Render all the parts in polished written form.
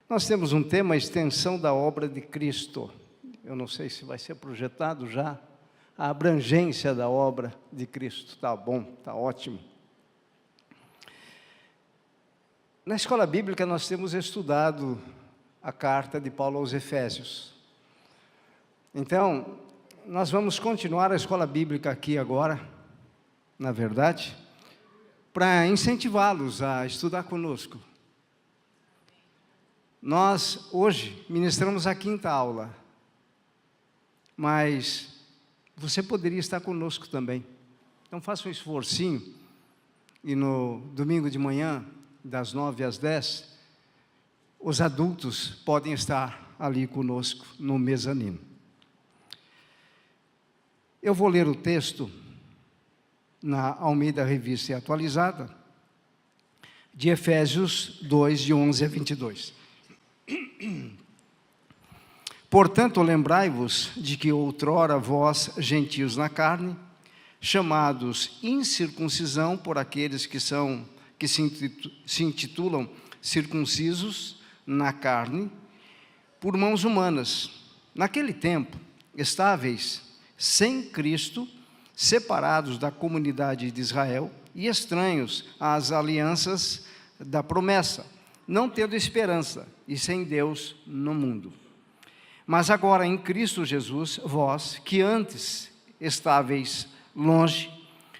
Nós temos um tema, a extensão da obra de Cristo. Eu não sei se vai ser projetado já, a abrangência da obra de Cristo. Está bom, está ótimo. Na escola bíblica nós temos estudado a carta de Paulo aos Efésios. Então, nós vamos continuar a escola bíblica aqui agora, na verdade, para incentivá-los a estudar conosco. Nós, hoje, ministramos a 5ª aula, mas você poderia estar conosco também. Então, faça um esforcinho, e no domingo de manhã, das 9 às 10, os adultos podem estar ali conosco, no mezanino. Eu vou ler o texto na Almeida Revista e Atualizada, de Efésios 2, de 11 a 22. Portanto, lembrai-vos de que outrora vós, gentios na carne, chamados incircuncisão por aqueles que se intitulam circuncisos na carne, por mãos humanas. Naquele tempo, estáveis sem Cristo, separados da comunidade de Israel e estranhos às alianças da promessa, não tendo esperança e sem Deus no mundo. Mas agora em Cristo Jesus, vós, que antes estáveis longe,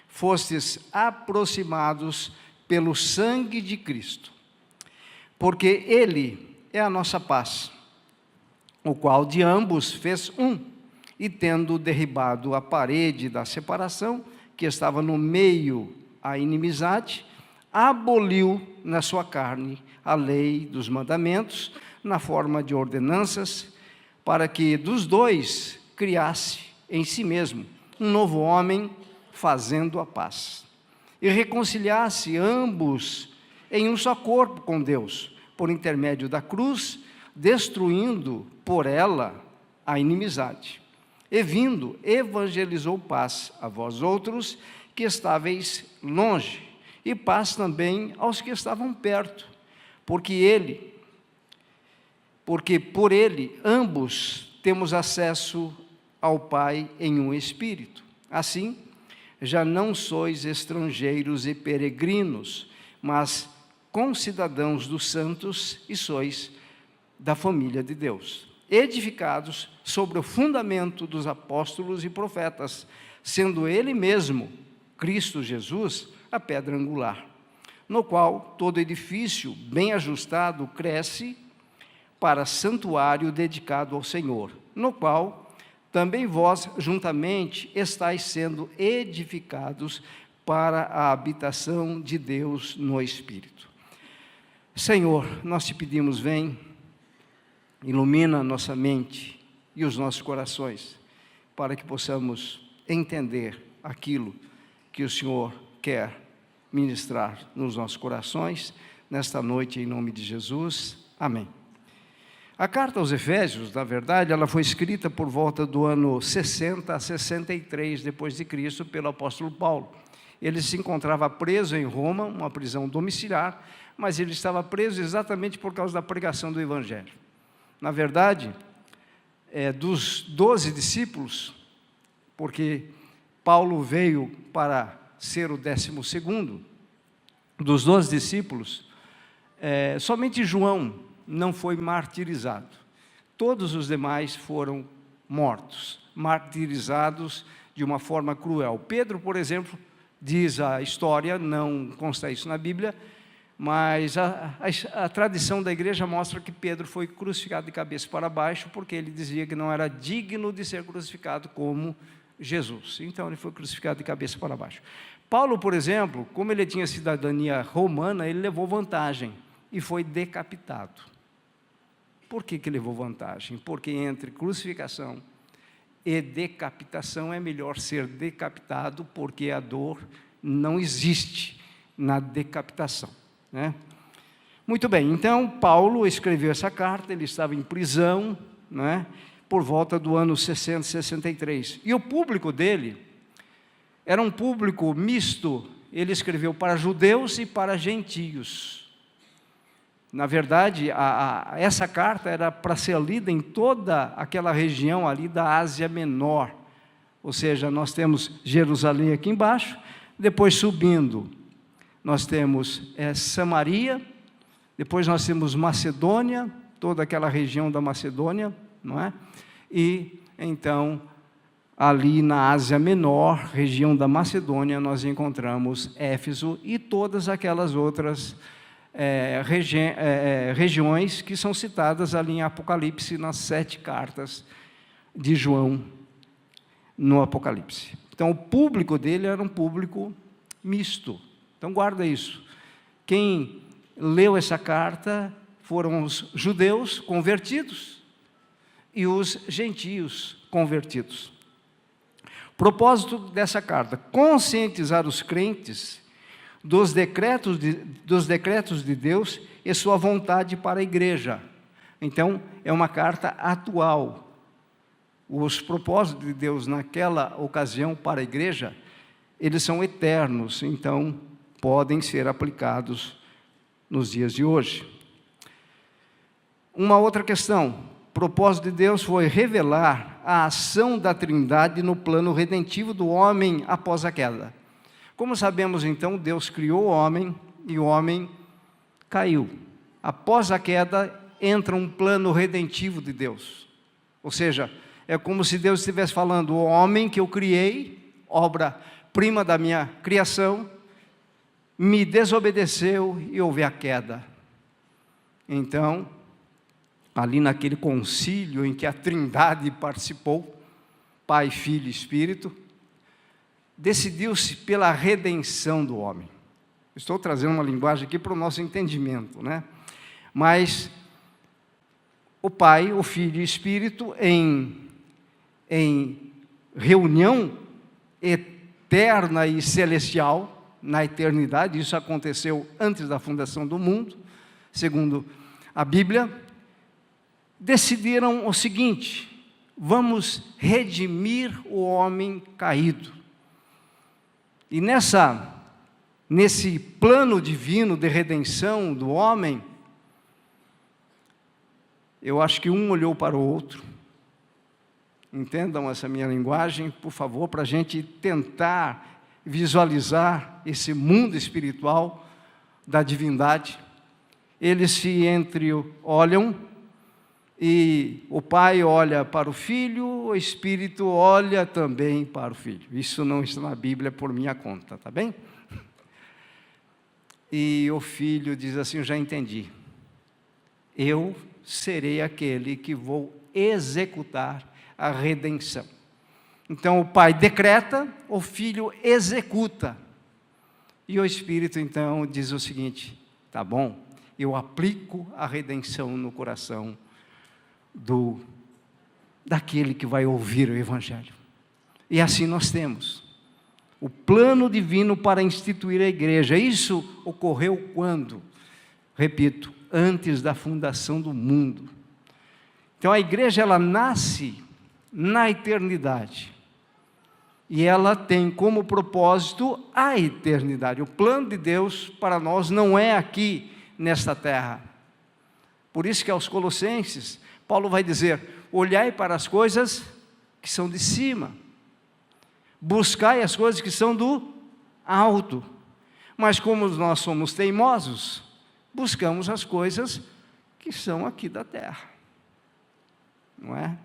fostes aproximados pelo sangue de Cristo, porque Ele é a nossa paz, o qual de ambos fez um, e tendo derribado a parede da separação, que estava no meio a inimizade, aboliu na sua carne a lei dos mandamentos, na forma de ordenanças, para que dos dois criasse em si mesmo um novo homem, fazendo a paz, e reconciliasse ambos em um só corpo com Deus, por intermédio da cruz, destruindo por ela a inimizade. E vindo, evangelizou paz a vós outros que estáveis longe, e paz também aos que estavam perto, porque por ele ambos temos acesso ao Pai em um Espírito. Assim, já não sois estrangeiros e peregrinos, mas concidadãos dos santos e sois da família de Deus, edificados sobre o fundamento dos apóstolos e profetas, sendo Ele mesmo, Cristo Jesus, a pedra angular, no qual todo edifício bem ajustado cresce para santuário dedicado ao Senhor, no qual também vós juntamente estáis sendo edificados para a habitação de Deus no Espírito. Senhor, nós te pedimos, vem, ilumina nossa mente e os nossos corações, para que possamos entender aquilo que o Senhor quer ministrar nos nossos corações, nesta noite, em nome de Jesus. Amém. A carta aos Efésios, na verdade, ela foi escrita por volta do ano 60 a 63 depois de Cristo, pelo apóstolo Paulo. Ele se encontrava preso em Roma, uma prisão domiciliar, mas ele estava preso exatamente por causa da pregação do Evangelho. Na verdade, dos 12 discípulos, porque Paulo veio para ser o 12º, dos 12 discípulos, somente João não foi martirizado. Todos os demais foram mortos, martirizados de uma forma cruel. Pedro, por exemplo, diz a história, não consta isso na Bíblia, mas a tradição da igreja mostra que Pedro foi crucificado de cabeça para baixo, porque ele dizia que não era digno de ser crucificado como Jesus. Então ele foi crucificado de cabeça para baixo. Paulo, por exemplo, como ele tinha cidadania romana, ele levou vantagem e foi decapitado. Por que levou vantagem? Porque entre crucificação e decapitação é melhor ser decapitado, porque a dor não existe na decapitação, né? Muito bem, então Paulo escreveu essa carta, ele estava em prisão, né, por volta do ano 60, 63. E o público dele era um público misto, ele escreveu para judeus e para gentios. Na verdade, essa carta era para ser lida em toda aquela região ali da Ásia Menor. Ou seja, nós temos Jerusalém aqui embaixo, depois subindo, nós temos Samaria, depois nós temos Macedônia, toda aquela região da Macedônia, não é? E, então, ali na Ásia Menor, região da Macedônia, nós encontramos Éfeso e todas aquelas outras regiões que são citadas ali em Apocalipse, nas 7 cartas de João no Apocalipse. Então, o público dele era um público misto. Então, guarda isso. Quem leu essa carta foram os judeus convertidos e os gentios convertidos. Propósito dessa carta: conscientizar os crentes dos decretos de Deus e sua vontade para a igreja. Então, é uma carta atual. Os propósitos de Deus naquela ocasião para a igreja, eles são eternos, então podem ser aplicados nos dias de hoje. Uma outra questão: o propósito de Deus foi revelar a ação da Trindade no plano redentivo do homem após a queda. Como sabemos, então, Deus criou o homem e o homem caiu. Após a queda, entra um plano redentivo de Deus. Ou seja, é como se Deus estivesse falando: o homem que eu criei, obra-prima da minha criação, me desobedeceu e houve a queda. Então, ali naquele concílio em que a Trindade participou, Pai, Filho e Espírito, decidiu-se pela redenção do homem. Estou trazendo uma linguagem aqui para o nosso entendimento, né? Mas o Pai, o Filho e o Espírito, em reunião eterna e celestial, na eternidade, isso aconteceu antes da fundação do mundo, segundo a Bíblia, decidiram o seguinte: vamos redimir o homem caído. E nesse plano divino de redenção do homem, eu acho que um olhou para o outro. Entendam essa minha linguagem, por favor, para a gente tentar visualizar esse mundo espiritual da divindade. Eles se olham, e o Pai olha para o Filho, o Espírito olha também para o Filho. Isso não está na Bíblia por minha conta, tá bem? E o Filho diz assim: eu já entendi. Eu serei aquele que vou executar a redenção. Então o Pai decreta, o Filho executa. E o Espírito então diz o seguinte: tá bom, eu aplico a redenção no coração daquele que vai ouvir o Evangelho. E assim nós temos o plano divino para instituir a igreja. Isso ocorreu quando? Repito, antes da fundação do mundo. Então a igreja, ela nasce na eternidade, e ela tem como propósito a eternidade. O plano de Deus para nós não é aqui nesta terra. Por isso que aos Colossenses, Paulo vai dizer: olhai para as coisas que são de cima, buscai as coisas que são do alto. Mas como nós somos teimosos, buscamos as coisas que são aqui da terra, não é?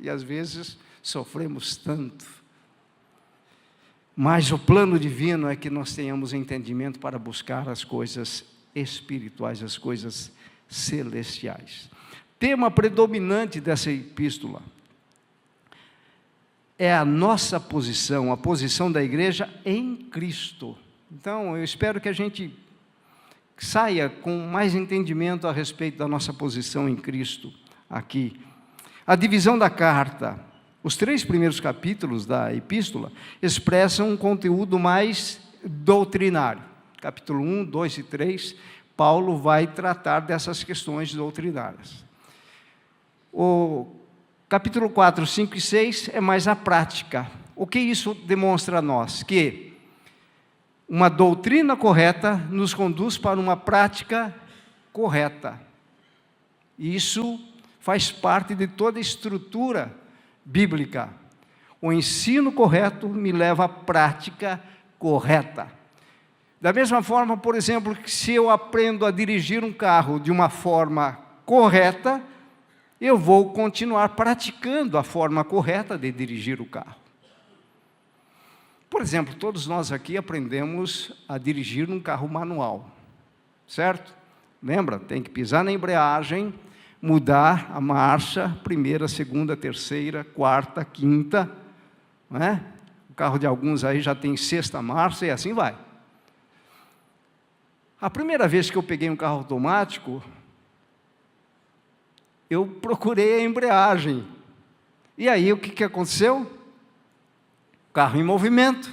E às vezes sofremos tanto. Mas o plano divino é que nós tenhamos entendimento para buscar as coisas espirituais, as coisas celestiais. Tema predominante dessa epístola é a nossa posição, a posição da igreja em Cristo. Então, eu espero que a gente saia com mais entendimento a respeito da nossa posição em Cristo aqui. A divisão da carta, os 3 primeiros capítulos da epístola expressam um conteúdo mais doutrinário. Capítulo 1, 2 e 3, Paulo vai tratar dessas questões doutrinárias. O capítulo 4, 5 e 6 é mais a prática. O que isso demonstra a nós? Que uma doutrina correta nos conduz para uma prática correta. Isso faz parte de toda a estrutura bíblica. O ensino correto me leva à prática correta. Da mesma forma, por exemplo, que se eu aprendo a dirigir um carro de uma forma correta, eu vou continuar praticando a forma correta de dirigir o carro. Por exemplo, todos nós aqui aprendemos a dirigir um carro manual, certo? Lembra? Tem que pisar na embreagem, mudar a marcha, primeira, segunda, terceira, quarta, quinta, não é? O carro de alguns aí já tem sexta marcha e assim vai. A primeira vez que eu peguei um carro automático, eu procurei a embreagem. E aí o que aconteceu? Carro em movimento.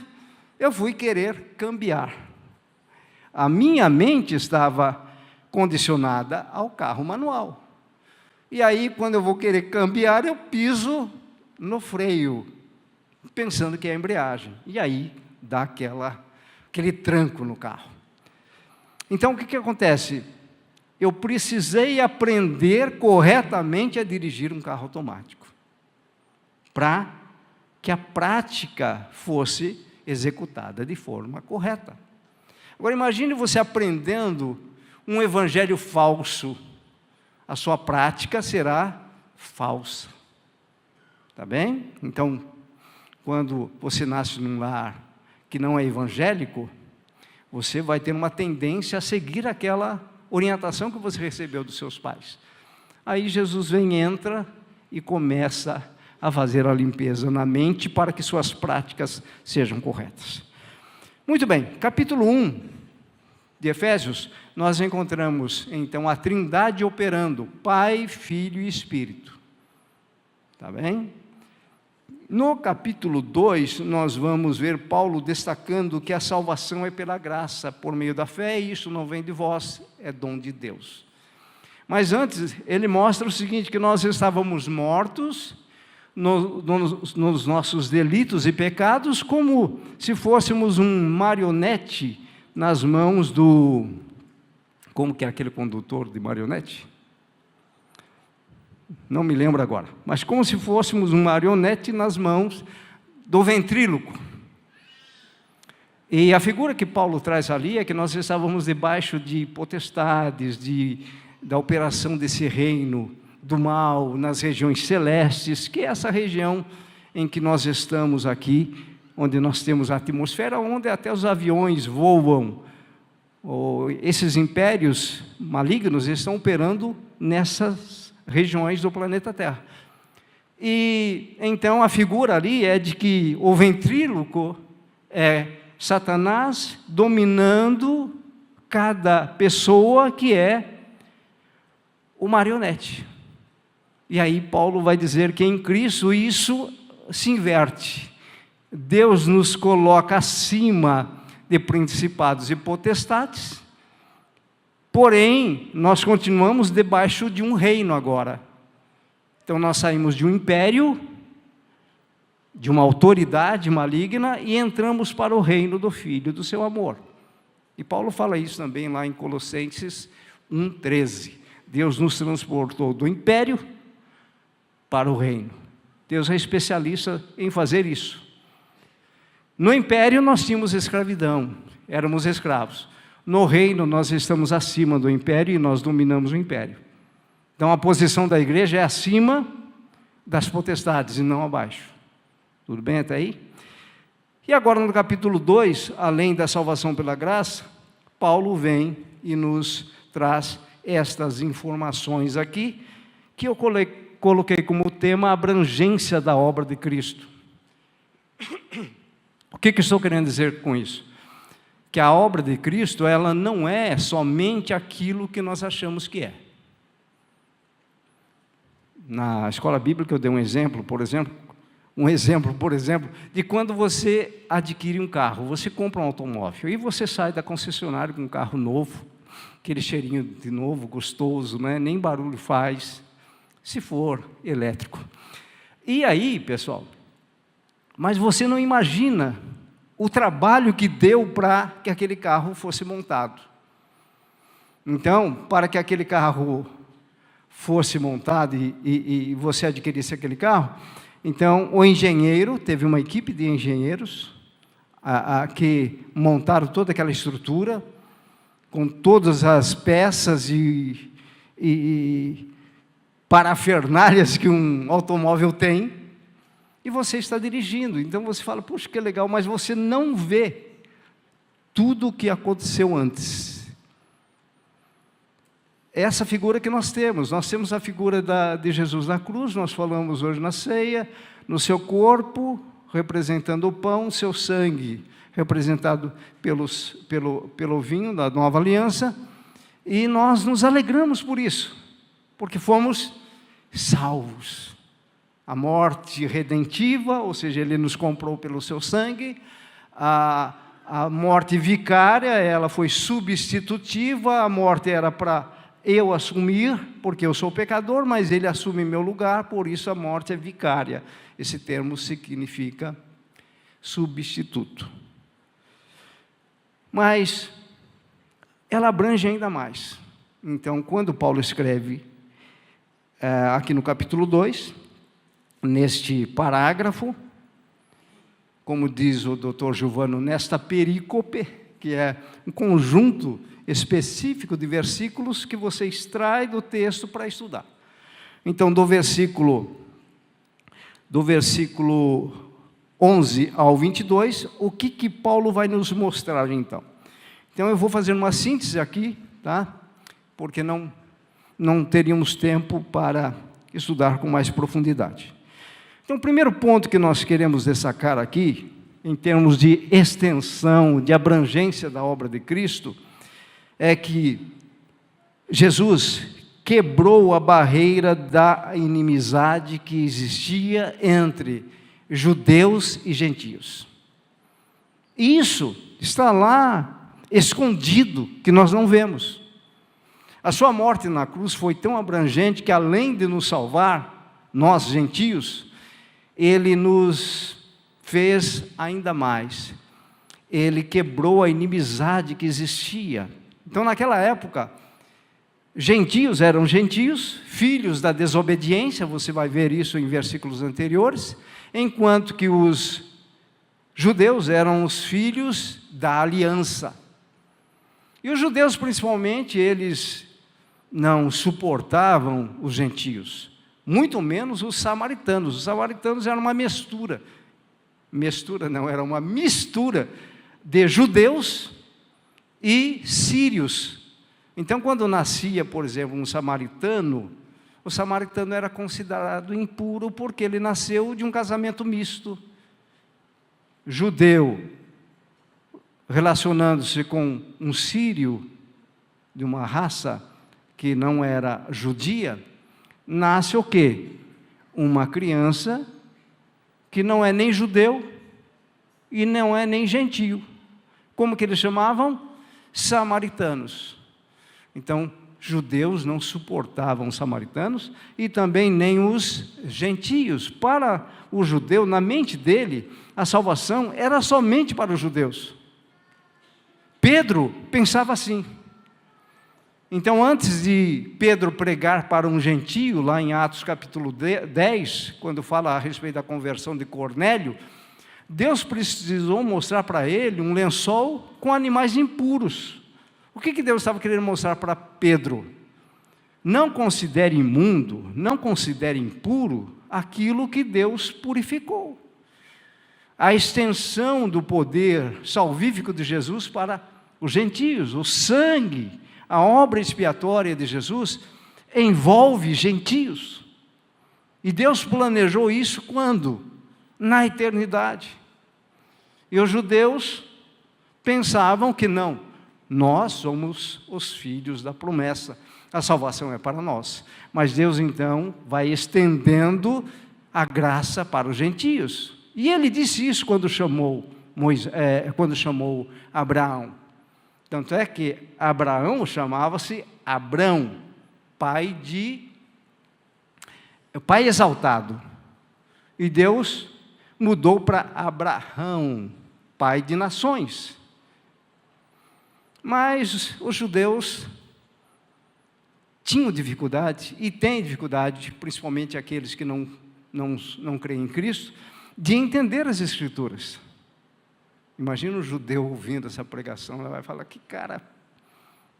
Eu fui querer cambiar. A minha mente estava condicionada ao carro manual. E aí, quando eu vou querer cambiar, eu piso no freio, pensando que é a embreagem. E aí, dá aquele tranco no carro. Então, o que acontece? Eu precisei aprender corretamente a dirigir um carro automático, para que a prática fosse executada de forma correta. Agora, imagine você aprendendo um evangelho falso. A sua prática será falsa. Tá bem? Então, quando você nasce num lar que não é evangélico, você vai ter uma tendência a seguir aquela orientação que você recebeu dos seus pais. Aí Jesus entra e começa a fazer a limpeza na mente para que suas práticas sejam corretas. Muito bem, capítulo 1 de Efésios, nós encontramos então a Trindade operando, Pai, Filho e Espírito. Tá bem? No capítulo 2, nós vamos ver Paulo destacando que a salvação é pela graça, por meio da fé, e isso não vem de vós, é dom de Deus. Mas antes, ele mostra o seguinte, que nós estávamos mortos nos nossos delitos e pecados, como se fôssemos um marionete nas mãos do... Como que é aquele condutor de marionete? Não me lembro agora, mas como se fôssemos um marionete nas mãos do ventríloco. E a figura que Paulo traz ali é que nós estávamos debaixo de potestades, da operação desse reino do mal nas regiões celestes, que é essa região em que nós estamos aqui, onde nós temos a atmosfera, onde até os aviões voam. Esses impérios malignos estão operando nessas regiões do planeta Terra. E então a figura ali é de que o ventríloco é Satanás dominando cada pessoa que é o marionete. E aí Paulo vai dizer que em Cristo isso se inverte. Deus nos coloca acima de principados e potestades, porém, nós continuamos debaixo de um reino agora. Então, nós saímos de um império, de uma autoridade maligna, e entramos para o reino do Filho do seu amor. E Paulo fala isso também lá em Colossenses 1,13. Deus nos transportou do império para o reino. Deus é especialista em fazer isso. No império nós tínhamos escravidão, éramos escravos. No reino nós estamos acima do império e nós dominamos o império. Então a posição da igreja é acima das potestades e não abaixo. Tudo bem até aí? E agora no capítulo 2, além da salvação pela graça, Paulo vem e nos traz estas informações aqui, que eu coloquei como tema a abrangência da obra de Cristo. O que estou querendo dizer com isso? Que a obra de Cristo, ela não é somente aquilo que nós achamos que é. Na escola bíblica eu dei um exemplo, por exemplo, de quando você adquire um carro, você compra um automóvel, e você sai da concessionária com um carro novo, aquele cheirinho de novo, gostoso, né? Nem barulho faz, se for elétrico. E aí, pessoal, mas você não imagina o trabalho que deu para que aquele carro fosse montado. Então, para que aquele carro fosse montado e você adquirisse aquele carro, então o engenheiro, teve uma equipe de engenheiros que montaram toda aquela estrutura, com todas as peças e parafernálias que um automóvel tem, e você está dirigindo. Então você fala, puxa, que legal, mas você não vê tudo o que aconteceu antes. Essa figura que nós temos a figura de Jesus na cruz, nós falamos hoje na ceia, no seu corpo, representando o pão, seu sangue, representado pelo vinho da nova aliança, e nós nos alegramos por isso, porque fomos salvos. A morte redentiva, ou seja, Ele nos comprou pelo seu sangue, a morte vicária, ela foi substitutiva, a morte era para eu assumir, porque eu sou pecador, mas Ele assume meu lugar, por isso a morte é vicária. Esse termo significa substituto. Mas ela abrange ainda mais. Então, quando Paulo escreve aqui no capítulo 2, neste parágrafo, como diz o Dr. Giovano, nesta perícope, que é um conjunto específico de versículos que você extrai do texto para estudar. Então, do versículo 11 ao 22, o que Paulo vai nos mostrar, então? Então, eu vou fazer uma síntese aqui, tá? Porque não teríamos tempo para estudar com mais profundidade. Então, o primeiro ponto que nós queremos destacar aqui, em termos de extensão, de abrangência da obra de Cristo, é que Jesus quebrou a barreira da inimizade que existia entre judeus e gentios. E isso está lá escondido, que nós não vemos. A sua morte na cruz foi tão abrangente que, além de nos salvar, nós gentios, Ele nos fez ainda mais. Ele quebrou a inimizade que existia. Então, naquela época, gentios eram gentios, filhos da desobediência, você vai ver isso em versículos anteriores, enquanto que os judeus eram os filhos da aliança. E os judeus, principalmente, eles não suportavam os gentios, muito menos os samaritanos. Os samaritanos eram uma mistura era uma mistura de judeus e sírios. Então, quando nascia, por exemplo, um samaritano, o samaritano era considerado impuro porque ele nasceu de um casamento misto. Judeu, relacionando-se com um sírio, de uma raça que não era judia, nasce o quê? Uma criança que não é nem judeu e não é nem gentio. Como que eles chamavam? Samaritanos. Então, judeus não suportavam os samaritanos e também nem os gentios. Para o judeu, na mente dele, a salvação era somente para os judeus. Pedro pensava assim. Então, antes de Pedro pregar para um gentio, lá em Atos capítulo 10, quando fala a respeito da conversão de Cornélio, Deus precisou mostrar para ele um lençol com animais impuros. O que Deus estava querendo mostrar para Pedro? Não considere imundo, não considere impuro aquilo que Deus purificou. A extensão do poder salvífico de Jesus para os gentios, o sangue, a obra expiatória de Jesus envolve gentios. E Deus planejou isso quando? Na eternidade. E os judeus pensavam que não, nós somos os filhos da promessa, a salvação é para nós. Mas Deus então vai estendendo a graça para os gentios. E Ele disse isso quando chamou Abraão. Tanto é que Abraão chamava-se Abrão, pai exaltado. E Deus mudou para Abraão, pai de nações. Mas os judeus tinham dificuldade, e têm dificuldade, principalmente aqueles que não creem em Cristo, de entender as Escrituras. Imagina um judeu ouvindo essa pregação, ela vai falar, que cara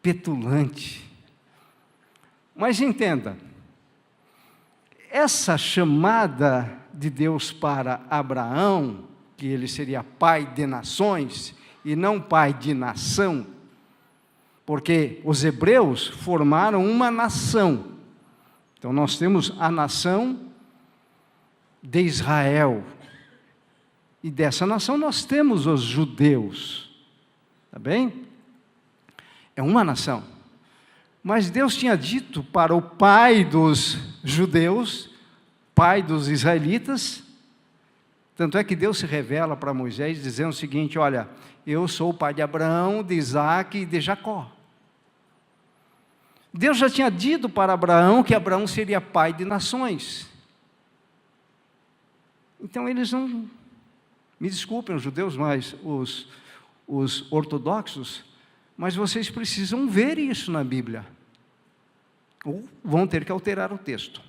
petulante. Mas entenda, essa chamada de Deus para Abraão, que ele seria pai de nações, e não pai de nação, porque os hebreus formaram uma nação. Então nós temos a nação de Israel, e dessa nação nós temos os judeus, tá bem? É uma nação. Mas Deus tinha dito para o pai dos judeus, pai dos israelitas, tanto é que Deus se revela para Moisés dizendo o seguinte, olha, eu sou o pai de Abraão, de Isaac e de Jacó. Deus já tinha dito para Abraão que Abraão seria pai de nações. Então eles não, me desculpem os judeus, mas os ortodoxos, mas vocês precisam ver isso na Bíblia, ou vão ter que alterar o texto.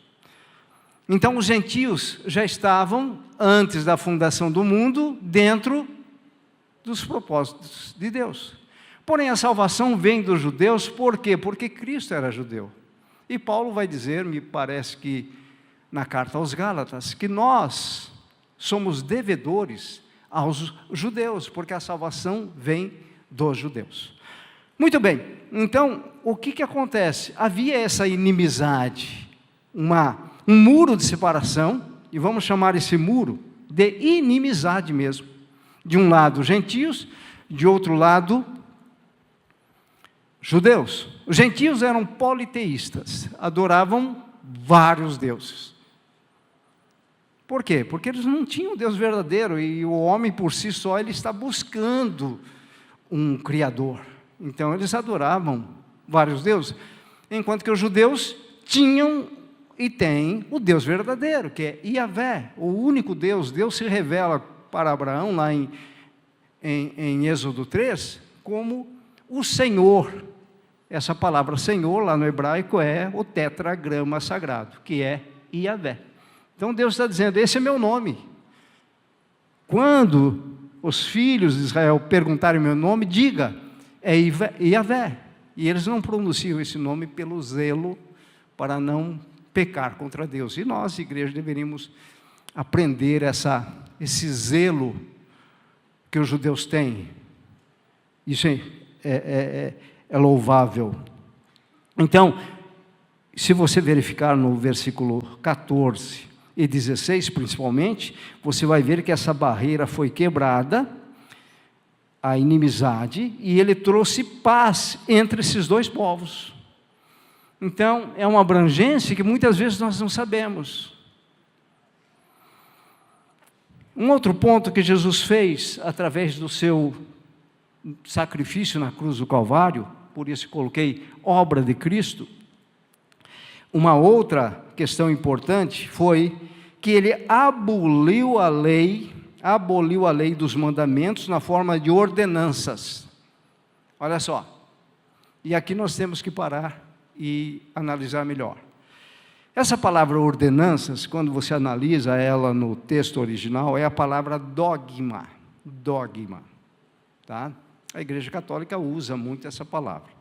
Então os gentios já estavam, antes da fundação do mundo, dentro dos propósitos de Deus. Porém a salvação vem dos judeus, por quê? Porque Cristo era judeu. E Paulo vai dizer, me parece que na carta aos Gálatas, que nós somos devedores aos judeus, porque a salvação vem dos judeus. Muito bem, então, o que acontece? Havia essa inimizade, um muro de separação, e vamos chamar esse muro de inimizade mesmo. De um lado, gentios, de outro lado, judeus. Os gentios eram politeístas, adoravam vários deuses. Por quê? Porque eles não tinham Deus verdadeiro, e o homem por si só, ele está buscando um Criador. Então eles adoravam vários deuses, enquanto que os judeus tinham e têm o Deus verdadeiro, que é Iavé, o único Deus. Deus se revela para Abraão, lá em Êxodo 3, como o Senhor. Essa palavra Senhor, lá no hebraico, é o tetragrama sagrado, que é Iavé. Então Deus está dizendo, esse é meu nome. Quando os filhos de Israel perguntarem meu nome, diga, é Iavé. E eles não pronunciam esse nome pelo zelo, para não pecar contra Deus. E nós, igreja, deveríamos aprender esse zelo que os judeus têm. Isso é louvável. Então, se você verificar no versículo 14 e 16 principalmente, você vai ver que essa barreira foi quebrada, a inimizade, e ele trouxe paz entre esses dois povos. Então, é uma abrangência que muitas vezes nós não sabemos. Um outro ponto que Jesus fez, através do seu sacrifício na cruz do Calvário, por isso coloquei obra de Cristo, uma outra questão importante foi que ele aboliu a lei dos mandamentos na forma de ordenanças. Olha só, e aqui nós temos que parar e analisar melhor. Essa palavra ordenanças, quando você analisa ela no texto original, é a palavra dogma, tá? A Igreja Católica usa muito essa palavra.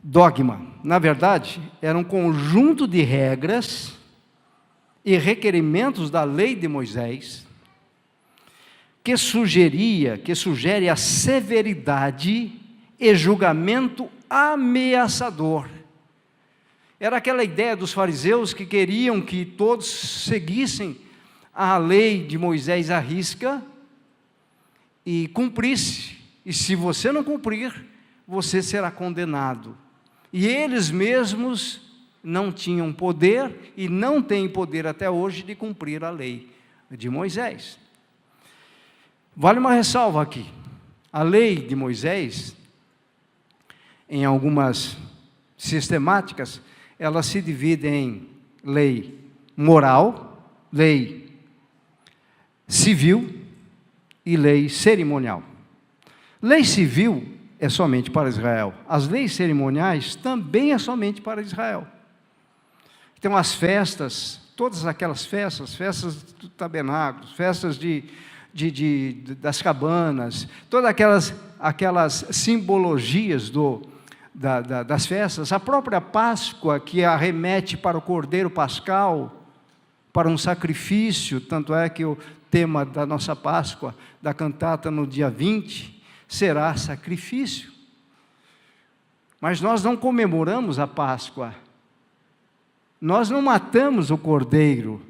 Dogma, na verdade, era um conjunto de regras e requerimentos da lei de Moisés, que sugere a severidade e julgamento ameaçador. Era aquela ideia dos fariseus que queriam que todos seguissem a lei de Moisés à risca e cumprisse. E se você não cumprir, você será condenado. E eles mesmos não tinham poder e não têm poder até hoje de cumprir a lei de Moisés. Vale uma ressalva aqui. A lei de Moisés, em algumas sistemáticas, ela se divide em lei moral, lei civil e lei cerimonial. Lei civil é somente para Israel. As leis cerimoniais também é somente para Israel. Então, as festas, todas aquelas festas, festas do tabernáculo, festas das cabanas, todas aquelas simbologias das festas, a própria Páscoa, que arremete para o Cordeiro Pascal, para um sacrifício, tanto é que o tema da nossa Páscoa, da cantata no dia 20, será sacrifício. Mas nós não comemoramos a Páscoa, nós não matamos o cordeiro,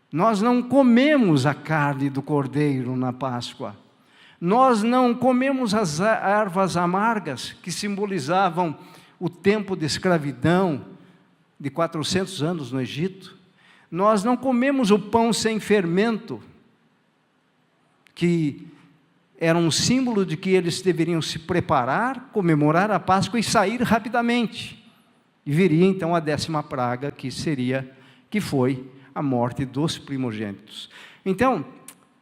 nós não comemos a carne do cordeiro na Páscoa, nós não comemos as ervas amargas que simbolizavam o tempo de escravidão de 400 anos no Egito, nós não comemos o pão sem fermento, que era um símbolo de que eles deveriam se preparar, comemorar a Páscoa e sair rapidamente. E viria então a 10ª praga, que foi a morte dos primogênitos. Então,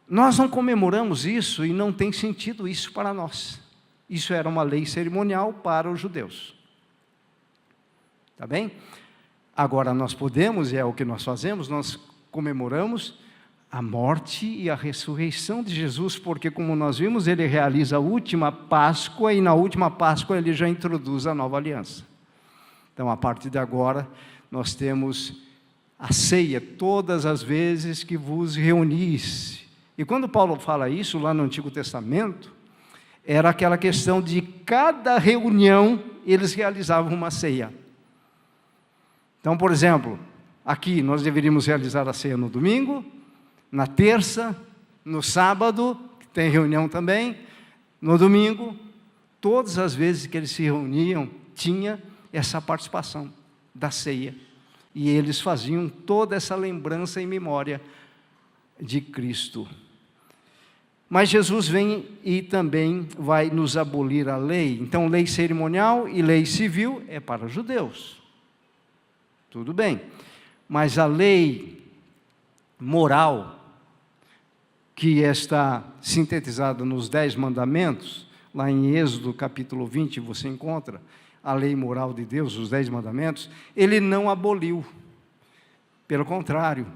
nós não comemoramos isso e não tem sentido isso para nós. Isso era uma lei cerimonial para os judeus. Tá bem? Agora nós podemos, e é o que nós fazemos, nós comemoramos a morte e a ressurreição de Jesus, porque, como nós vimos, ele realiza a última Páscoa, e na última Páscoa ele já introduz a nova aliança. Então, a partir de agora, nós temos a ceia todas as vezes que vos reunis. E quando Paulo fala isso, lá no Antigo Testamento, era aquela questão de cada reunião, eles realizavam uma ceia. Então, por exemplo, aqui nós deveríamos realizar a ceia no domingo, na terça, no sábado, que tem reunião também, no domingo, todas as vezes que eles se reuniam, tinha essa participação da ceia. E eles faziam toda essa lembrança em memória de Cristo. Mas Jesus vem e também vai nos abolir a lei. Então, lei cerimonial e lei civil é para os judeus. Tudo bem. Mas a lei moral, que está sintetizada nos 10 mandamentos, lá em Êxodo capítulo 20, você encontra a lei moral de Deus, os 10 mandamentos, ele não aboliu. Pelo contrário,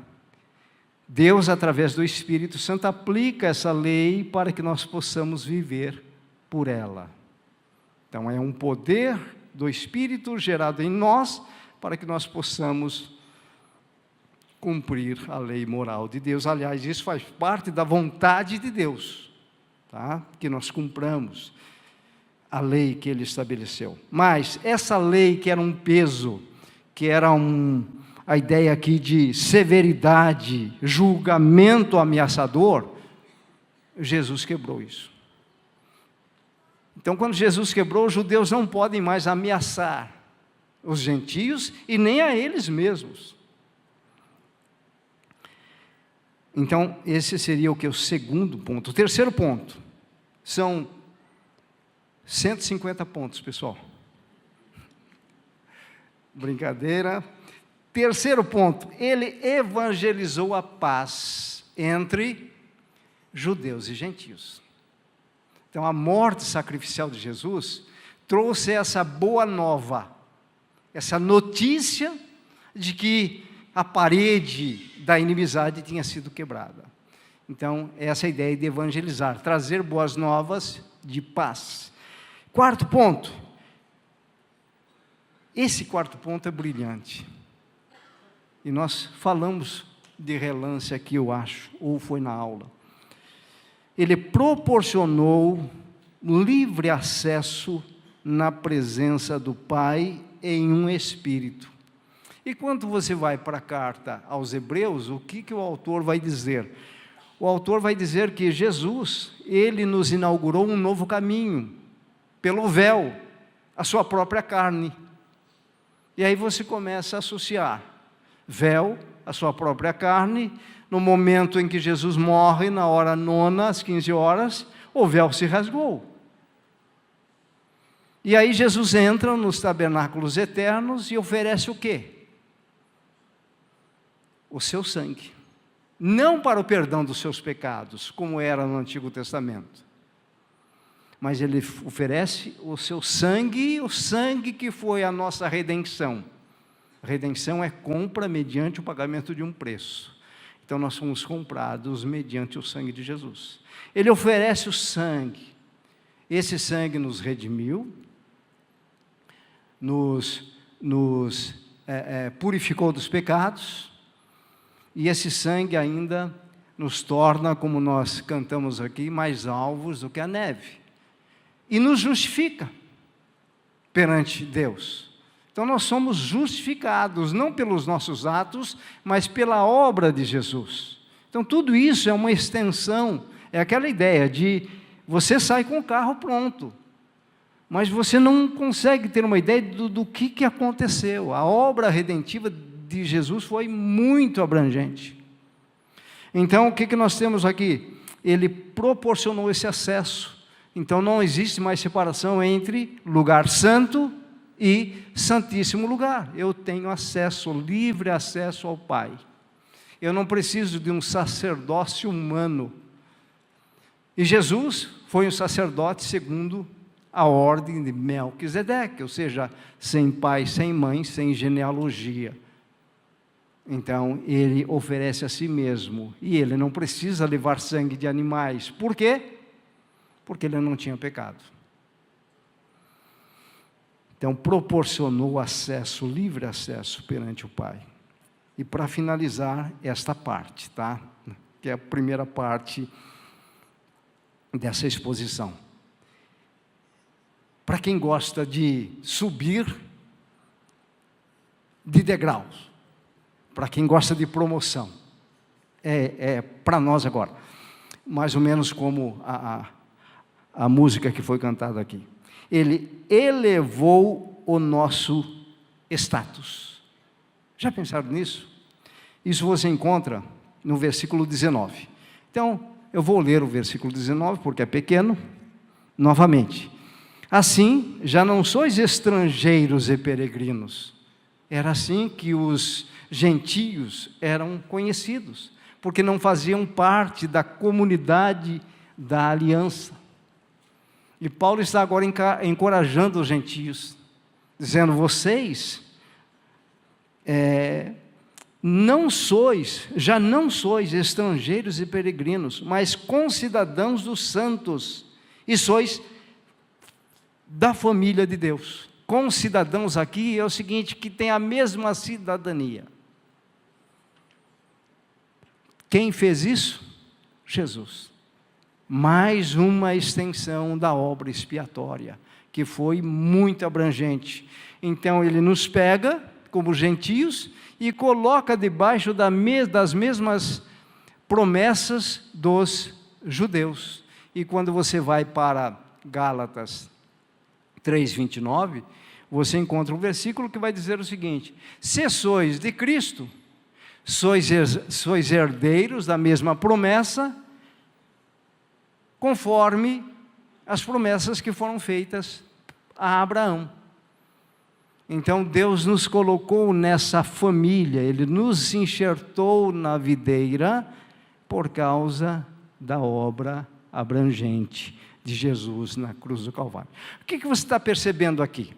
Deus, através do Espírito Santo, aplica essa lei para que nós possamos viver por ela. Então, é um poder do Espírito gerado em nós, para que nós possamos cumprir a lei moral de Deus. Aliás, isso faz parte da vontade de Deus, tá? Que nós cumpramos a lei que Ele estabeleceu. Mas essa lei que era um peso, que era a ideia aqui de severidade, julgamento ameaçador, Jesus quebrou isso. Então, quando Jesus quebrou, os judeus não podem mais ameaçar os gentios e nem a eles mesmos. Então, esse seria o segundo ponto. O terceiro ponto, são 150 pontos, pessoal. Brincadeira. Terceiro ponto, ele evangelizou a paz entre judeus e gentios. Então, a morte sacrificial de Jesus trouxe essa boa nova, essa notícia de que a parede da inimizade tinha sido quebrada. Então, essa é a ideia de evangelizar, trazer boas novas de paz. Quarto ponto, esse quarto ponto é brilhante. E nós falamos de relance aqui, eu acho, ou foi na aula. Ele proporcionou livre acesso na presença do Pai em um Espírito. E quando você vai para a carta aos Hebreus, o que o autor vai dizer? O autor vai dizer que Jesus, ele nos inaugurou um novo caminho, pelo véu, a sua própria carne. E aí você começa a associar véu, a sua própria carne, no momento em que Jesus morre, na hora 9, às 15 horas, o véu se rasgou. E aí Jesus entra nos tabernáculos eternos e oferece o quê? O seu sangue. Não para o perdão dos seus pecados, como era no Antigo Testamento, mas Ele oferece o seu sangue, o sangue que foi a nossa redenção. Redenção é compra mediante o pagamento de um preço. Então nós somos comprados mediante o sangue de Jesus. Ele oferece o sangue. Esse sangue nos redimiu, nos purificou dos pecados, e esse sangue ainda nos torna, como nós cantamos aqui, mais alvos do que a neve, e nos justifica perante Deus. Então nós somos justificados, não pelos nossos atos, mas pela obra de Jesus. Então tudo isso é uma extensão, é aquela ideia de você sai com o carro pronto, mas você não consegue ter uma ideia do que aconteceu. A obra redentiva de Jesus foi muito abrangente. Então o que nós temos aqui? Ele proporcionou esse acesso. Então não existe mais separação entre lugar santo e santíssimo lugar. Eu tenho acesso, livre acesso ao Pai. Eu não preciso de um sacerdócio humano. E Jesus foi um sacerdote segundo a ordem de Melquisedeque, ou seja, sem pai, sem mãe, sem genealogia. Então, ele oferece a si mesmo, e ele não precisa levar sangue de animais. Por quê? Porque ele não tinha pecado. Então, proporcionou acesso, livre acesso perante o Pai. E para finalizar esta parte, tá? Que é a primeira parte dessa exposição. Para quem gosta de subir de degraus, para quem gosta de promoção, para nós agora, mais ou menos como a música que foi cantada aqui. Ele elevou o nosso status. Já pensaram nisso? Isso você encontra no versículo 19. Então, eu vou ler o versículo 19, porque é pequeno, novamente. Assim, já não sois estrangeiros e peregrinos. Era assim que os gentios eram conhecidos, porque não faziam parte da comunidade da aliança. E Paulo está agora encorajando os gentios, dizendo, vocês já não sois estrangeiros e peregrinos, mas concidadãos dos santos, e sois da família de Deus. Concidadãos aqui é o seguinte, que tem a mesma cidadania. Quem fez isso? Jesus. Mais uma extensão da obra expiatória, que foi muito abrangente. Então ele nos pega, como gentios, e coloca debaixo das mesmas promessas dos judeus. E quando você vai para Gálatas 3:29, você encontra um versículo que vai dizer o seguinte, se sois de Cristo, sois herdeiros da mesma promessa, conforme as promessas que foram feitas a Abraão. Então Deus nos colocou nessa família, Ele nos enxertou na videira por causa da obra abrangente de Jesus na cruz do Calvário. O que você está percebendo aqui?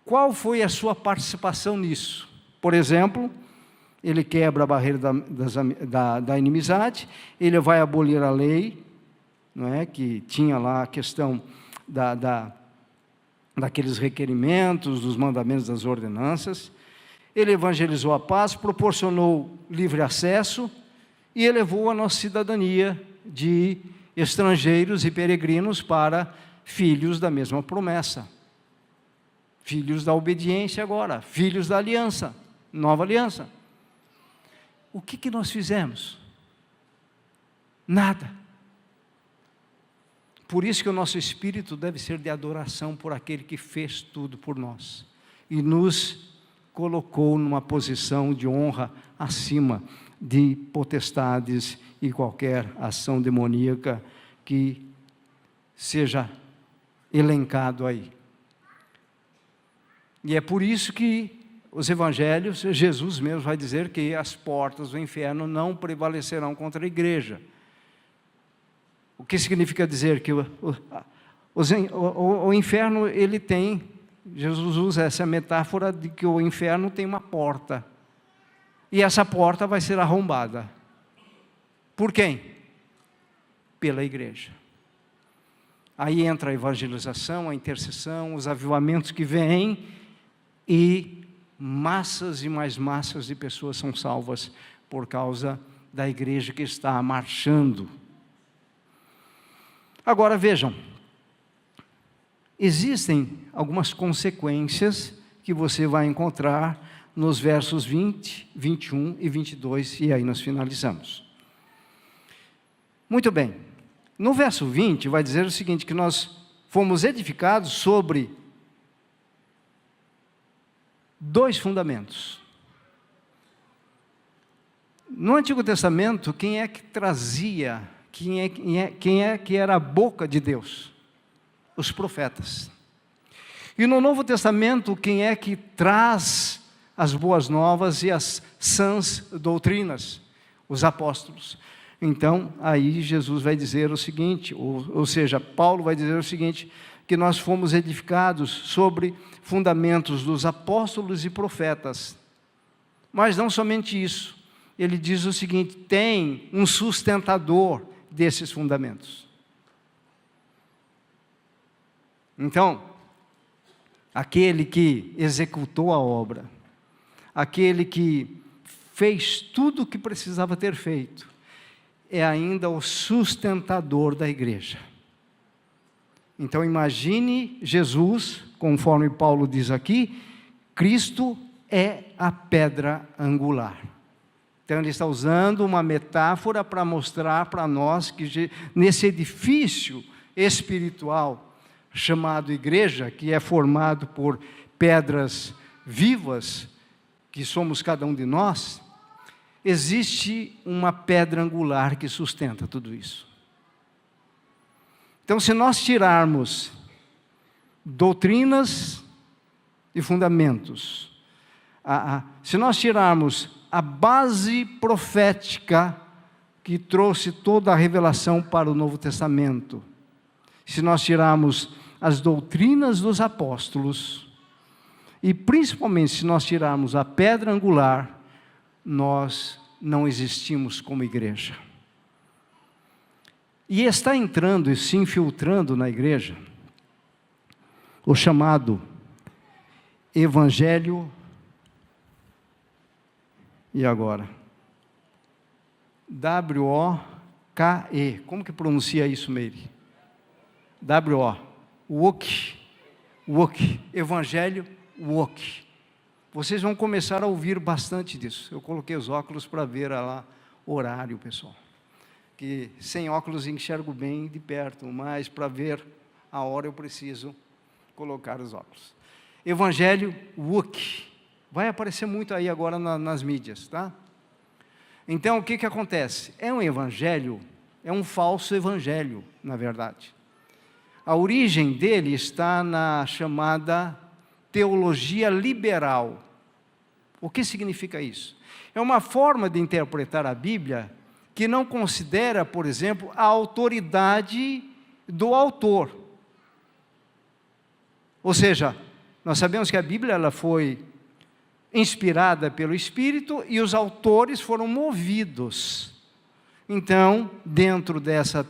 Qual foi a sua participação nisso? Por exemplo, ele quebra a barreira da inimizade, ele vai abolir a lei, não é? Que tinha lá a questão daqueles requerimentos, dos mandamentos, das ordenanças. Ele evangelizou a paz, proporcionou livre acesso e elevou a nossa cidadania de estrangeiros e peregrinos para filhos da mesma promessa. Filhos da obediência agora, filhos da aliança, nova aliança. O que nós fizemos? Nada. Por isso que o nosso espírito deve ser de adoração por aquele que fez tudo por nós e nos colocou numa posição de honra acima de potestades e qualquer ação demoníaca que seja elencado aí. E é por isso que os evangelhos, Jesus mesmo vai dizer que as portas do inferno não prevalecerão contra a igreja. O que significa dizer que o inferno, ele tem, Jesus usa essa metáfora de que o inferno tem uma porta. E essa porta vai ser arrombada. Por quem? Pela igreja. Aí entra a evangelização, a intercessão, os avivamentos que vêm, e massas e mais massas de pessoas são salvas por causa da igreja que está marchando. Agora vejam, existem algumas consequências que você vai encontrar nos versos 20, 21 e 22, e aí nós finalizamos. Muito bem, no verso 20 vai dizer o seguinte, que nós fomos edificados sobre 2 fundamentos. No Antigo Testamento, quem é que trazia, quem é que era a boca de Deus? Os profetas. E no Novo Testamento, quem é que traz as boas novas e as sãs doutrinas? Os apóstolos. Então, aí Jesus vai dizer o seguinte, ou seja, Paulo vai dizer o seguinte, que nós fomos edificados sobre fundamentos dos apóstolos e profetas. Mas não somente isso, ele diz o seguinte, tem um sustentador desses fundamentos. Então, aquele que executou a obra, aquele que fez tudo o que precisava ter feito, é ainda o sustentador da igreja. Então imagine Jesus, conforme Paulo diz aqui, Cristo é a pedra angular. Então ele está usando uma metáfora para mostrar para nós que nesse edifício espiritual chamado igreja, que é formado por pedras vivas, que somos cada um de nós, existe uma pedra angular que sustenta tudo isso. Então, se nós tirarmos doutrinas e fundamentos, se nós tirarmos a base profética que trouxe toda a revelação para o Novo Testamento, se nós tirarmos as doutrinas dos apóstolos, e principalmente se nós tirarmos a pedra angular, nós não existimos como igreja. E está entrando e se infiltrando na igreja o chamado Evangelho, e agora? W-O-K-E. Como que pronuncia isso, Meire? W-O. Woke. Evangelho, woke. Vocês vão começar a ouvir bastante disso. Eu coloquei os óculos para ver lá o horário, pessoal. Que sem óculos enxergo bem de perto, mas para ver a hora eu preciso colocar os óculos. Evangelho woke. Vai aparecer muito aí agora nas mídias, tá? Então, o que acontece? É um evangelho, é um falso evangelho, na verdade. A origem dele está na chamada teologia liberal. O que significa isso? É uma forma de interpretar a Bíblia que não considera, por exemplo, a autoridade do autor. Ou seja, nós sabemos que a Bíblia ela foi inspirada pelo Espírito e os autores foram movidos. Então, dentro dessa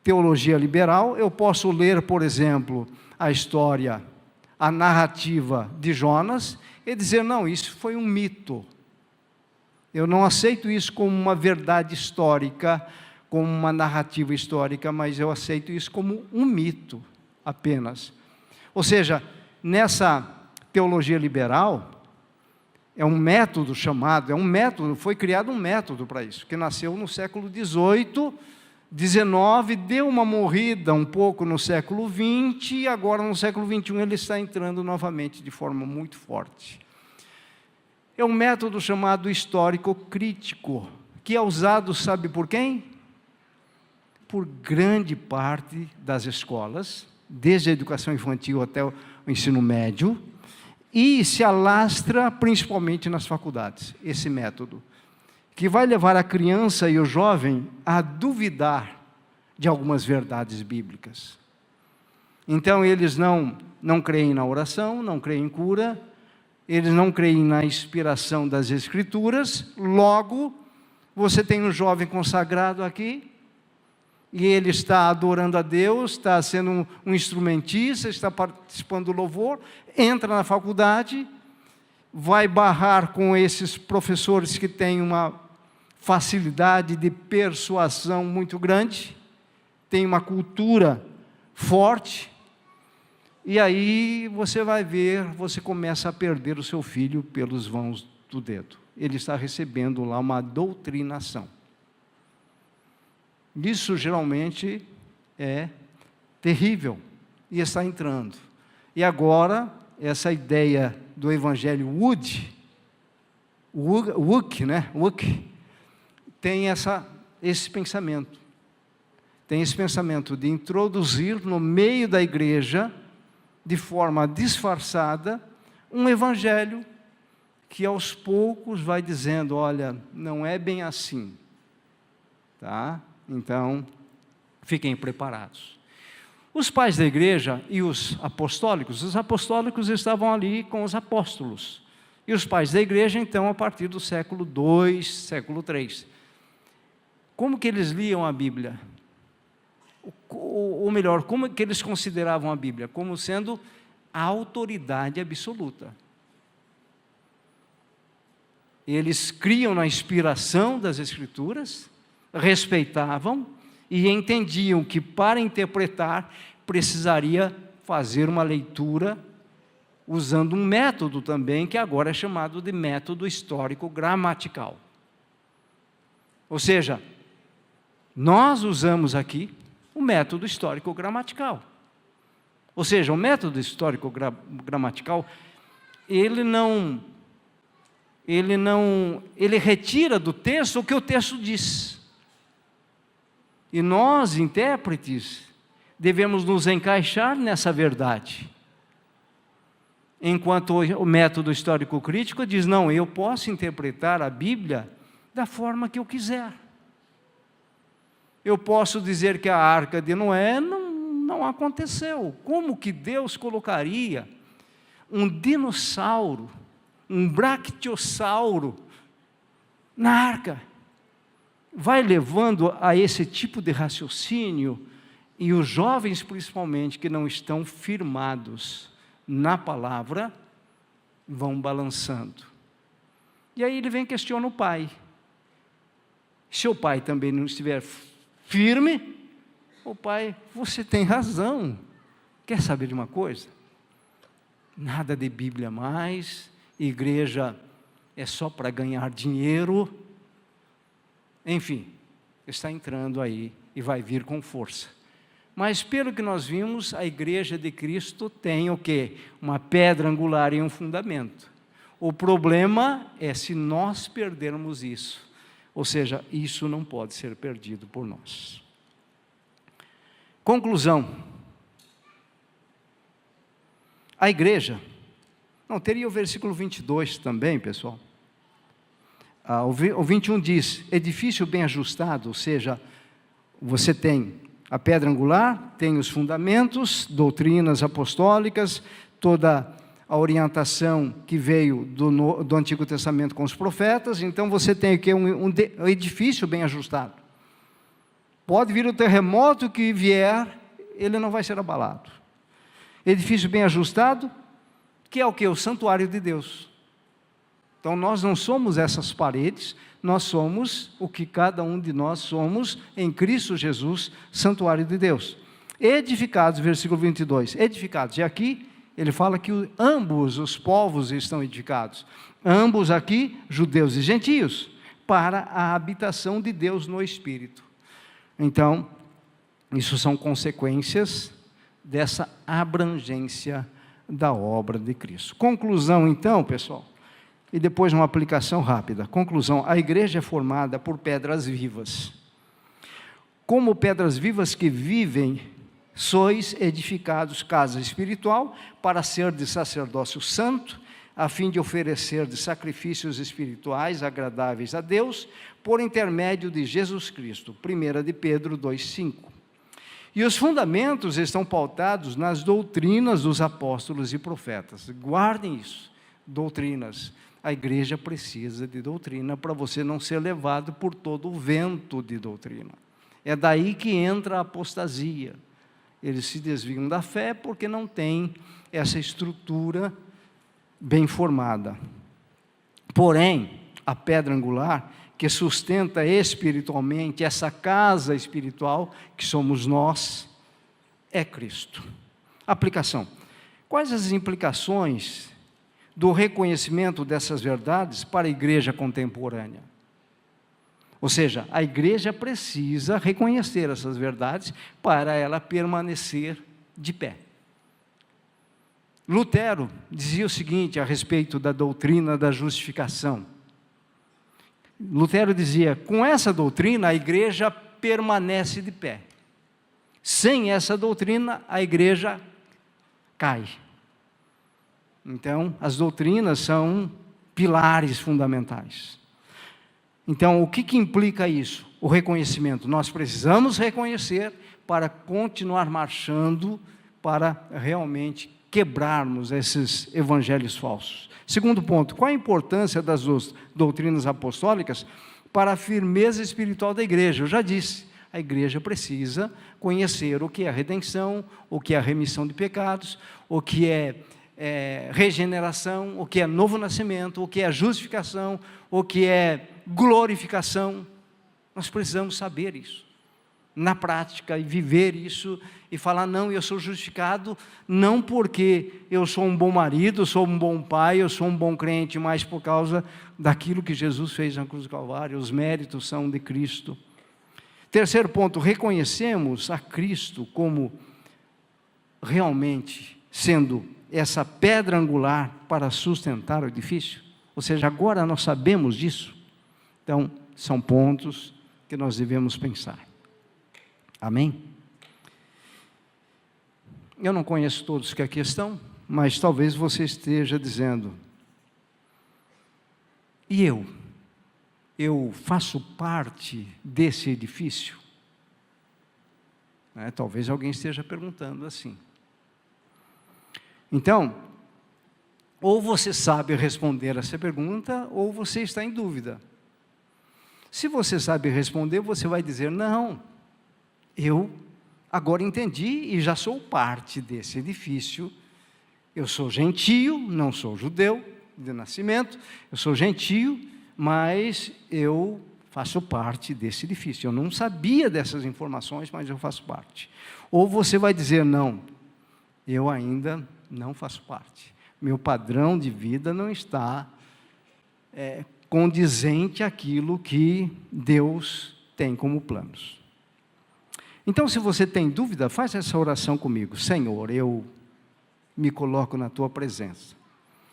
teologia liberal, eu posso ler, por exemplo, a história, a narrativa de Jonas e dizer, não, isso foi um mito. Eu não aceito isso como uma verdade histórica, como uma narrativa histórica, mas eu aceito isso como um mito apenas. Ou seja, nessa teologia liberal, é um método chamado, foi criado um método para isso, que nasceu no século XVIII, XIX, deu uma morrida um pouco no século XX, e agora no século XXI ele está entrando novamente de forma muito forte. É um método chamado histórico-crítico, que é usado, sabe por quem? Por grande parte das escolas, desde a educação infantil até o ensino médio, e se alastra principalmente nas faculdades, esse método, que vai levar a criança e o jovem a duvidar de algumas verdades bíblicas. Então, eles não creem na oração, não creem em cura, eles não creem na inspiração das Escrituras. Logo, você tem um jovem consagrado aqui, e ele está adorando a Deus, está sendo um instrumentista, está participando do louvor, entra na faculdade, vai barrar com esses professores que têm uma facilidade de persuasão muito grande, tem uma cultura forte, e aí você vai ver, você começa a perder o seu filho pelos vãos do dedo. Ele está recebendo lá uma doutrinação. Isso geralmente é terrível, e está entrando. E agora, essa ideia do evangelho Wook, tem esse pensamento. Tem esse pensamento de introduzir no meio da igreja, de forma disfarçada, um evangelho que aos poucos vai dizendo, olha, não é bem assim, tá? Então, fiquem preparados. Os pais da igreja e os apostólicos estavam ali com os apóstolos, e os pais da igreja, então, a partir do século II, século III. Como que eles liam a Bíblia? Ou melhor, como que eles consideravam a Bíblia? Como sendo a autoridade absoluta. Eles criam na inspiração das Escrituras, respeitavam e entendiam que para interpretar precisaria fazer uma leitura usando um método também que agora é chamado de método histórico-gramatical. Ou seja, nós usamos aqui o método histórico-gramatical. Ou seja, o método histórico-gramatical, ele retira do texto o que o texto diz. E nós, intérpretes, devemos nos encaixar nessa verdade. Enquanto o método histórico-crítico diz, não, eu posso interpretar a Bíblia da forma que eu quiser. Eu posso dizer que a arca de Noé não aconteceu. Como que Deus colocaria um dinossauro, um bractiosauro, na arca? Vai levando a esse tipo de raciocínio, e os jovens principalmente, que não estão firmados na palavra, vão balançando. E aí ele vem e questiona o pai. Se o pai também não estiver firme, o pai, você tem razão. Quer saber de uma coisa? Nada de Bíblia mais, igreja é só para ganhar dinheiro. Enfim, está entrando aí e vai vir com força. Mas pelo que nós vimos, a igreja de Cristo tem o quê? Uma pedra angular e um fundamento. O problema é se nós perdermos isso. Ou seja, isso não pode ser perdido por nós. Conclusão. A igreja, não, teria o versículo 22 também, pessoal. O 21 diz, edifício bem ajustado, ou seja, você tem a pedra angular, tem os fundamentos, doutrinas apostólicas, toda a orientação que veio do Antigo Testamento com os profetas. Então você tem aqui um edifício bem ajustado. Pode vir o terremoto que vier, ele não vai ser abalado. Edifício bem ajustado, que é o que? O santuário de Deus. Então nós não somos essas paredes, nós somos o que cada um de nós somos em Cristo Jesus, santuário de Deus. Edificados, versículo 22, edificados. E aqui ele fala que ambos os povos estão edificados. Ambos aqui, judeus e gentios, para a habitação de Deus no Espírito. Então, isso são consequências dessa abrangência da obra de Cristo. Conclusão então, pessoal, e depois uma aplicação rápida. Conclusão, a igreja é formada por pedras vivas. Como pedras vivas que vivem, sois edificados casa espiritual para ser de sacerdócio santo, a fim de oferecer de sacrifícios espirituais agradáveis a Deus, por intermédio de Jesus Cristo. 1 de Pedro 2,5. E os fundamentos estão pautados nas doutrinas dos apóstolos e profetas. Guardem isso, doutrinas. A igreja precisa de doutrina para você não ser levado por todo o vento de doutrina. É daí que entra a apostasia. Eles se desviam da fé porque não têm essa estrutura bem formada. Porém, a pedra angular que sustenta espiritualmente essa casa espiritual que somos nós, é Cristo. Aplicação. Quais as implicações do reconhecimento dessas verdades para a igreja contemporânea? Ou seja, a igreja precisa reconhecer essas verdades para ela permanecer de pé. Lutero dizia o seguinte a respeito da doutrina da justificação. Lutero dizia, com essa doutrina a igreja permanece de pé. Sem essa doutrina a igreja cai. Então, as doutrinas são pilares fundamentais. Então, o que implica isso? O reconhecimento. Nós precisamos reconhecer para continuar marchando, para realmente quebrarmos esses evangelhos falsos. Segundo ponto, qual a importância das doutrinas apostólicas para a firmeza espiritual da igreja? Eu já disse, a igreja precisa conhecer o que é a redenção, o que é a remissão de pecados, o que é regeneração, o que é novo nascimento, o que é justificação, o que é glorificação. Nós precisamos saber isso na prática e viver isso e falar, não, eu sou justificado não porque eu sou um bom marido, eu sou um bom pai, eu sou um bom crente, mas por causa daquilo que Jesus fez na cruz do Calvário. Os méritos são de Cristo. Terceiro ponto, reconhecemos a Cristo como realmente sendo essa pedra angular para sustentar o edifício. Ou seja, agora nós sabemos disso. Então, são pontos que nós devemos pensar. Amém? Eu não conheço todos que aqui estão, mas talvez você esteja dizendo, e eu? Eu faço parte desse edifício? Talvez alguém esteja perguntando assim. Então, ou você sabe responder essa pergunta, ou você está em dúvida. Se você sabe responder, você vai dizer, não, eu agora entendi e já sou parte desse edifício. Eu sou gentio, não sou judeu de nascimento, eu sou gentio, mas eu faço parte desse edifício. Eu não sabia dessas informações, mas eu faço parte. Ou você vai dizer, não, eu ainda não faço parte. Meu padrão de vida não está condizente àquilo que Deus tem como planos. Então, se você tem dúvida, faz essa oração comigo. Senhor, eu me coloco na Tua presença.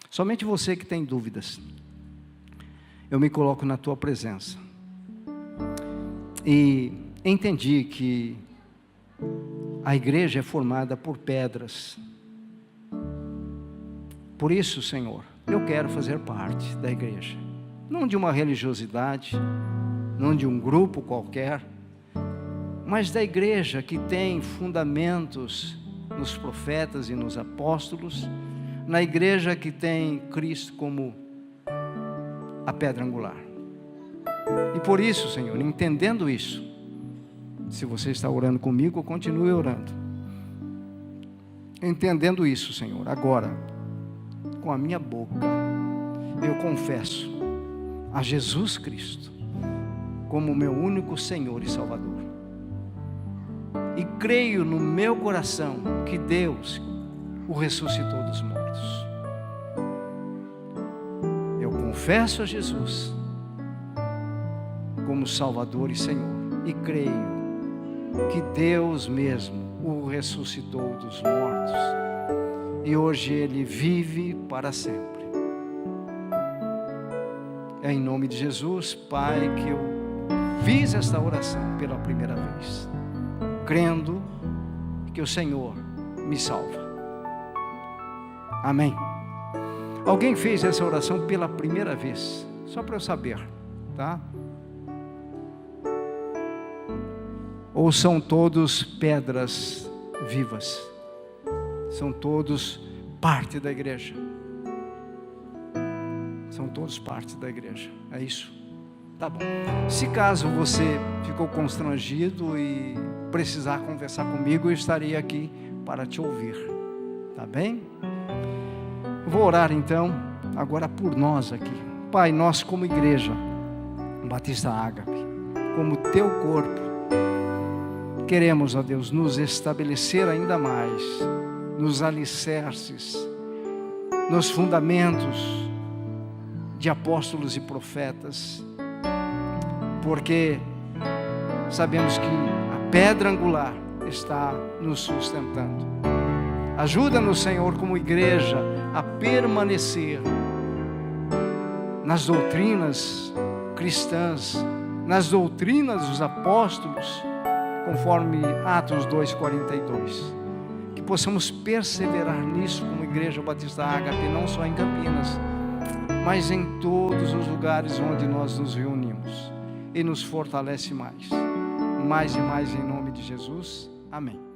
Somente você que tem dúvidas. Eu me coloco na Tua presença. E entendi que a igreja é formada por pedras. Por isso, Senhor, eu quero fazer parte da igreja. Não de uma religiosidade, não de um grupo qualquer, mas da igreja que tem fundamentos nos profetas e nos apóstolos, na igreja que tem Cristo como a pedra angular. E por isso, Senhor, entendendo isso, se você está orando comigo, continue orando. Entendendo isso, Senhor, agora, com a minha boca, eu confesso a Jesus Cristo como meu único Senhor e Salvador. E creio no meu coração que Deus o ressuscitou dos mortos. Eu confesso a Jesus como Salvador e Senhor. E creio que Deus mesmo o ressuscitou dos mortos. E hoje Ele vive para sempre. É em nome de Jesus, Pai, que eu fiz esta oração pela primeira vez, crendo que o Senhor me salva. Amém. Alguém fez essa oração pela primeira vez? Só para eu saber, tá? Ou são todos pedras vivas? São todos parte da igreja? São todos parte da igreja, é isso? Tá bom. Se caso você ficou constrangido e precisar conversar comigo, eu estaria aqui para te ouvir, tá bem? Vou orar então, agora por nós aqui. Pai, nós como igreja Batista Ágape, como teu corpo, queremos, ó Deus, nos estabelecer ainda mais nos alicerces, nos fundamentos de apóstolos e profetas, porque sabemos que a pedra angular está nos sustentando. Ajuda-nos, Senhor, como igreja, a permanecer nas doutrinas cristãs, nas doutrinas dos apóstolos, conforme Atos 2:42. Que possamos perseverar nisso como Igreja Batista Ágape, não só em Campinas, mas em todos os lugares onde nós nos reunimos. E nos fortalece mais e mais em nome de Jesus. Amém.